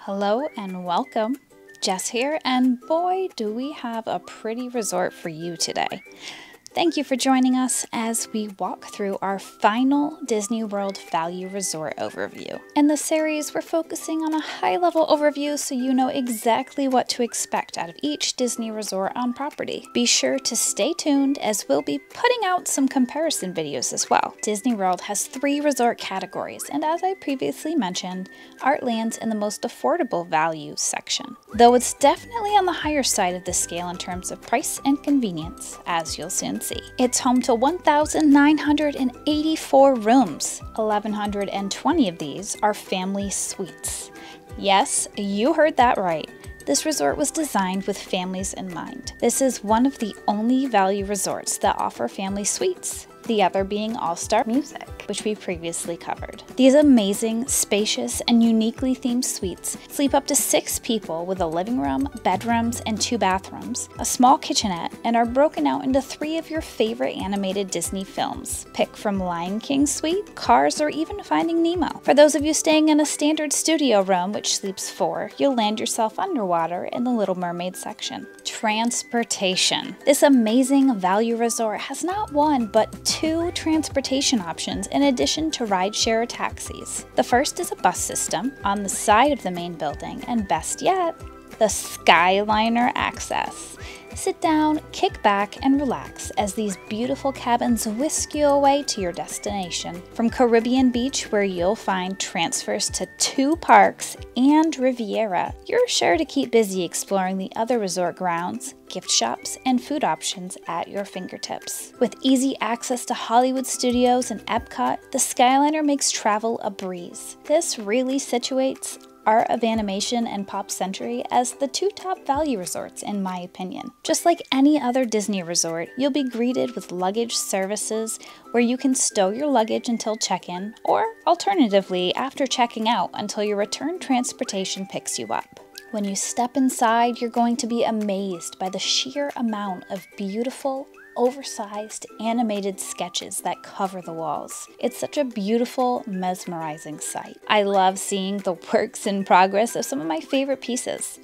Hello and welcome. Jess here, and boy, do we have a pretty resort for you today. Thank you for joining us as we walk through our final Disney World Value Resort overview. In this series, we're focusing on a high-level overview so you know exactly what to expect out of each Disney resort on property. Be sure to stay tuned as we'll be putting out some comparison videos as well. Disney World has 3 resort categories, and as I previously mentioned, Art lands in the most affordable value section, though it's definitely on the higher side of the scale in terms of price and convenience, as you'll soon see. It's home to 1,984 rooms. 1,120 of these are family suites. Yes, you heard that right. This resort was designed with families in mind. This is one of the only value resorts that offer family suites, the other being All-Star Music, which we previously covered. These amazing, spacious, and uniquely themed suites sleep up to 6 people with a living room, bedrooms, and 2 bathrooms, a small kitchenette, and are broken out into 3 of your favorite animated Disney films. Pick from Lion King Suite, Cars, or even Finding Nemo. For those of you staying in a standard studio room, which sleeps 4, you'll land yourself underwater in the Little Mermaid section. Transportation. This amazing value resort has not 1, but 2 transportation options in addition to rideshare taxis. The first is a bus system on the side of the main building, and best yet, the Skyliner access. Sit down, kick back, and relax as these beautiful cabins whisk you away to your destination. From Caribbean Beach, where you'll find transfers to 2 parks and Riviera, you're sure to keep busy exploring the other resort grounds, gift shops, and food options at your fingertips. With easy access to Hollywood Studios and Epcot, the Skyliner makes travel a breeze. This really situates Art of Animation and Pop Century as the 2 top value resorts in my opinion. Just like any other Disney resort, you'll be greeted with luggage services where you can stow your luggage until check-in, or alternatively after checking out until your return transportation picks you up. When you step inside, you're going to be amazed by the sheer amount of beautiful, oversized animated sketches that cover the walls. It's such a beautiful, mesmerizing sight. I love seeing the works in progress of some of my favorite pieces.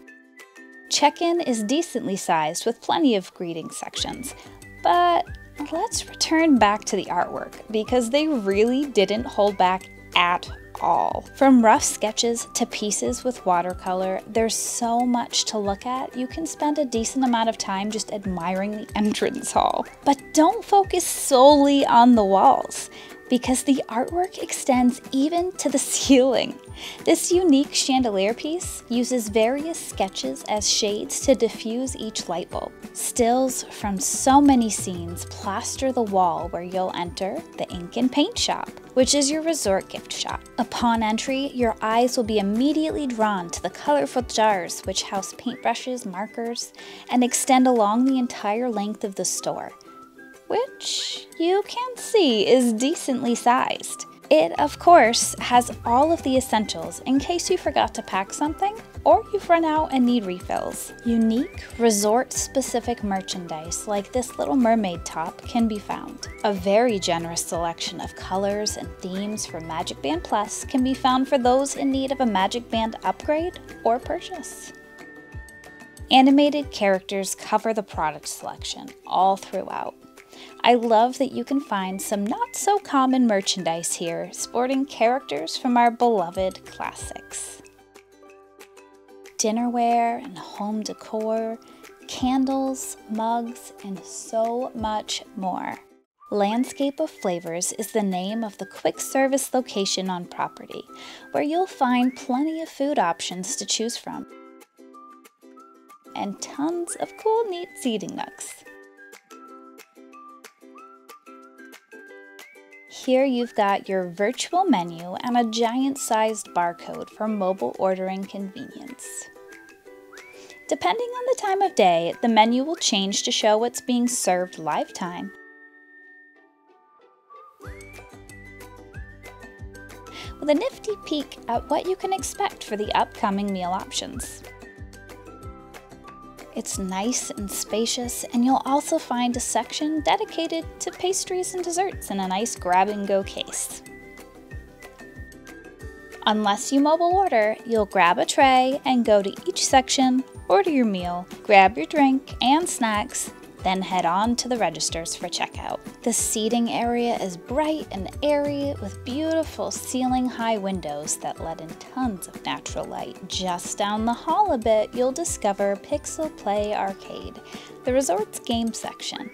Check-in is decently sized with plenty of greeting sections, but let's return back to the artwork because they really didn't hold back at all. From rough sketches to pieces with watercolor, there's so much to look at. You can spend a decent amount of time just admiring the entrance hall. But don't focus solely on the walls, because the artwork extends even to the ceiling. This unique chandelier piece uses various sketches as shades to diffuse each light bulb. Stills from so many scenes plaster the wall where you'll enter the ink and paint shop, which is your resort gift shop. Upon entry, your eyes will be immediately drawn to the colorful jars which house paintbrushes, markers, and extend along the entire length of the store, which you can see is decently sized. It, of course, has all of the essentials in case you forgot to pack something or you've run out and need refills. Unique, resort-specific merchandise like this Little Mermaid top can be found. A very generous selection of colors and themes for Magic Band Plus can be found for those in need of a Magic Band upgrade or purchase. Animated characters cover the product selection all throughout. I love that you can find some not-so-common merchandise here, sporting characters from our beloved classics. Dinnerware and home decor, candles, mugs, and so much more. Landscape of Flavors is the name of the quick-service location on property, where you'll find plenty of food options to choose from, and tons of cool, neat seating nooks. Here you've got your virtual menu and a giant-sized barcode for mobile ordering convenience. Depending on the time of day, the menu will change to show what's being served live time, with a nifty peek at what you can expect for the upcoming meal options. It's nice and spacious, and you'll also find a section dedicated to pastries and desserts in a nice grab-and-go case. Unless you mobile order, you'll grab a tray and go to each section, order your meal, grab your drink and snacks, then head on to the registers for checkout. The seating area is bright and airy with beautiful ceiling-high windows that let in tons of natural light. Just down the hall a bit, you'll discover Pixel Play Arcade, the resort's game section.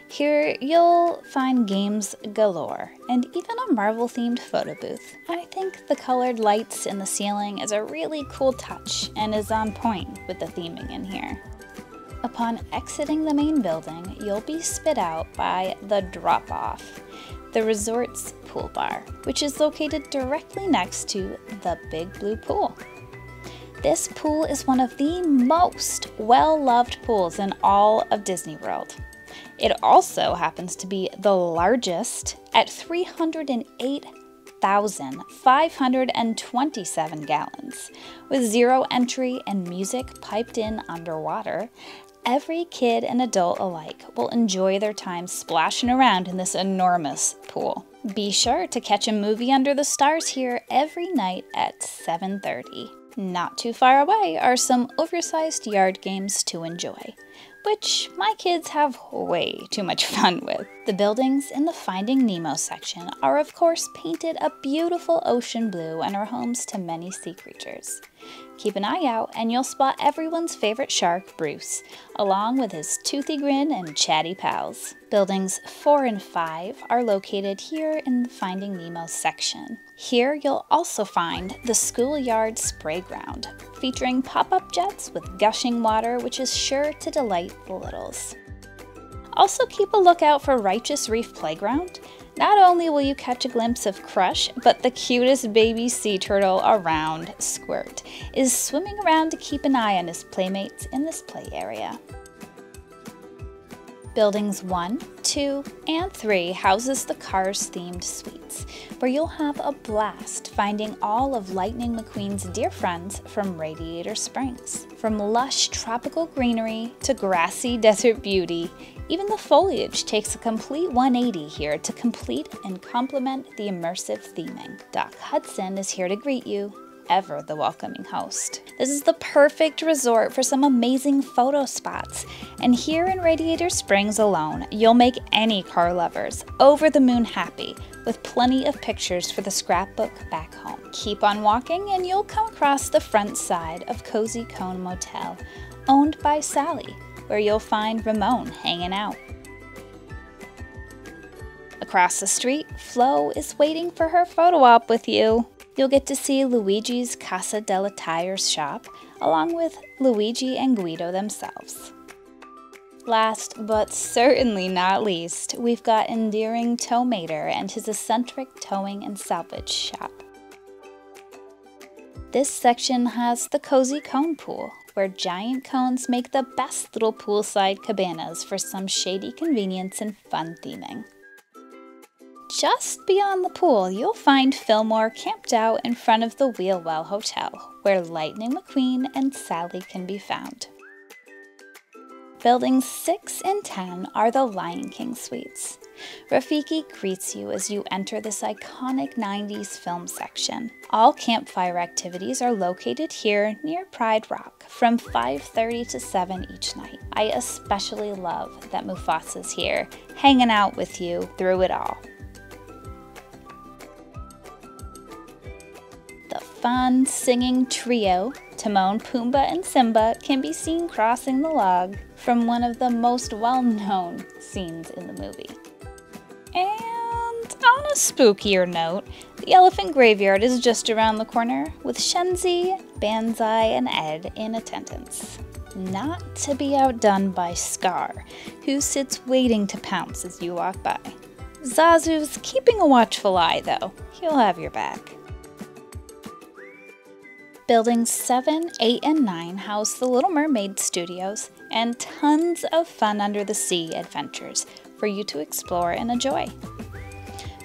Here, you'll find games galore, and even a Marvel-themed photo booth. I think the colored lights in the ceiling is a really cool touch, and is on point with the theming in here. Upon exiting the main building, you'll be spit out by the Drop-Off, the resort's pool bar, which is located directly next to the Big Blue Pool. This pool is one of the most well-loved pools in all of Disney World. It also happens to be the largest at 308,527 gallons. With zero entry and music piped in underwater, every kid and adult alike will enjoy their time splashing around in this enormous pool. Be sure to catch a movie under the stars here every night at 7:30. Not too far away are some oversized yard games to enjoy, which my kids have way too much fun with. The buildings in the Finding Nemo section are of course painted a beautiful ocean blue and are homes to many sea creatures. Keep an eye out and you'll spot everyone's favorite shark, Bruce, along with his toothy grin and chatty pals. Buildings 4 and 5 are located here in the Finding Nemo section. Here you'll also find the schoolyard spray ground, featuring pop-up jets with gushing water, which is sure to delight the littles. Also keep a lookout for Righteous Reef Playground. Not only will you catch a glimpse of Crush, but the cutest baby sea turtle around, Squirt, is swimming around to keep an eye on his playmates in this play area. Buildings 1, 2, and 3 houses the Cars-themed suites, where you'll have a blast finding all of Lightning McQueen's dear friends from Radiator Springs. From lush tropical greenery to grassy desert beauty, even the foliage takes a complete 180 here to complete and complement the immersive theming. Doc Hudson is here to greet you, ever the welcoming host. This is the perfect resort for some amazing photo spots, and here in Radiator Springs alone, you'll make any car lovers over the moon happy with plenty of pictures for the scrapbook back home. Keep on walking and you'll come across the front side of Cozy Cone Motel, owned by Sally, where you'll find Ramon hanging out. Across the street, Flo is waiting for her photo op with you. You'll get to see Luigi's Casa della Tires shop, along with Luigi and Guido themselves. Last, but certainly not least, we've got endearing Tow-Mater and his eccentric towing and salvage shop. This section has the Cozy Cone Pool, where giant cones make the best little poolside cabanas for some shady convenience and fun theming. Just beyond the pool, you'll find Fillmore camped out in front of the Wheelwell Hotel, where Lightning McQueen and Sally can be found. Buildings 6 and 10 are the Lion King suites. Rafiki greets you as you enter this iconic 90s film section. All campfire activities are located here near Pride Rock from 5:30 to 7 each night. I especially love that Mufasa's here, hanging out with you through it all. The fun singing trio, Timon, Pumbaa, and Simba, can be seen crossing the log from one of the most well-known scenes in the movie. And on a spookier note, the Elephant Graveyard is just around the corner, with Shenzi, Banzai, and Ed in attendance. Not to be outdone by Scar, who sits waiting to pounce as you walk by. Zazu's keeping a watchful eye, though. He'll have your back. Buildings 7, 8, and 9 house the Little Mermaid studios and tons of fun under the sea adventures for you to explore and enjoy.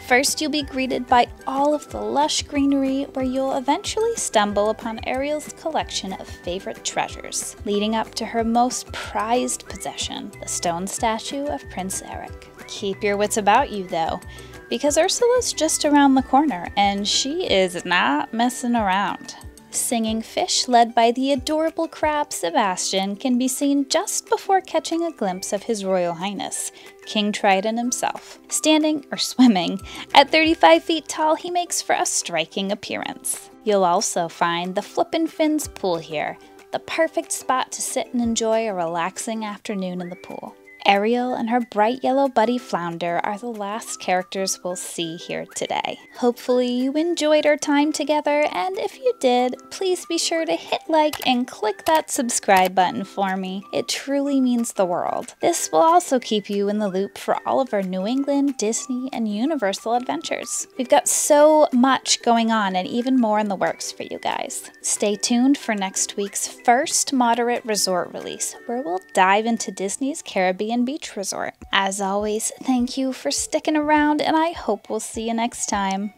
First, you'll be greeted by all of the lush greenery, where you'll eventually stumble upon Ariel's collection of favorite treasures, leading up to her most prized possession, the stone statue of Prince Eric. Keep your wits about you, though. because Ursula's just around the corner and she is not messing around. Singing fish led by the adorable crab Sebastian can be seen just before catching a glimpse of His Royal Highness, King Triton himself. Standing, or swimming, at 35 feet tall, he makes for a striking appearance. You'll also find the Flippin' Fins pool here, the perfect spot to sit and enjoy a relaxing afternoon in the pool. Ariel and her bright yellow buddy Flounder are the last characters we'll see here today. Hopefully you enjoyed our time together, and if you did, please be sure to hit like and click that subscribe button for me. It truly means the world. This will also keep you in the loop for all of our New England, Disney, and Universal adventures. We've got so much going on and even more in the works for you guys. Stay tuned for next week's first moderate resort release, where we'll dive into Disney's Caribbean Beach Resort. As always, thank you for sticking around, and I hope we'll see you next time.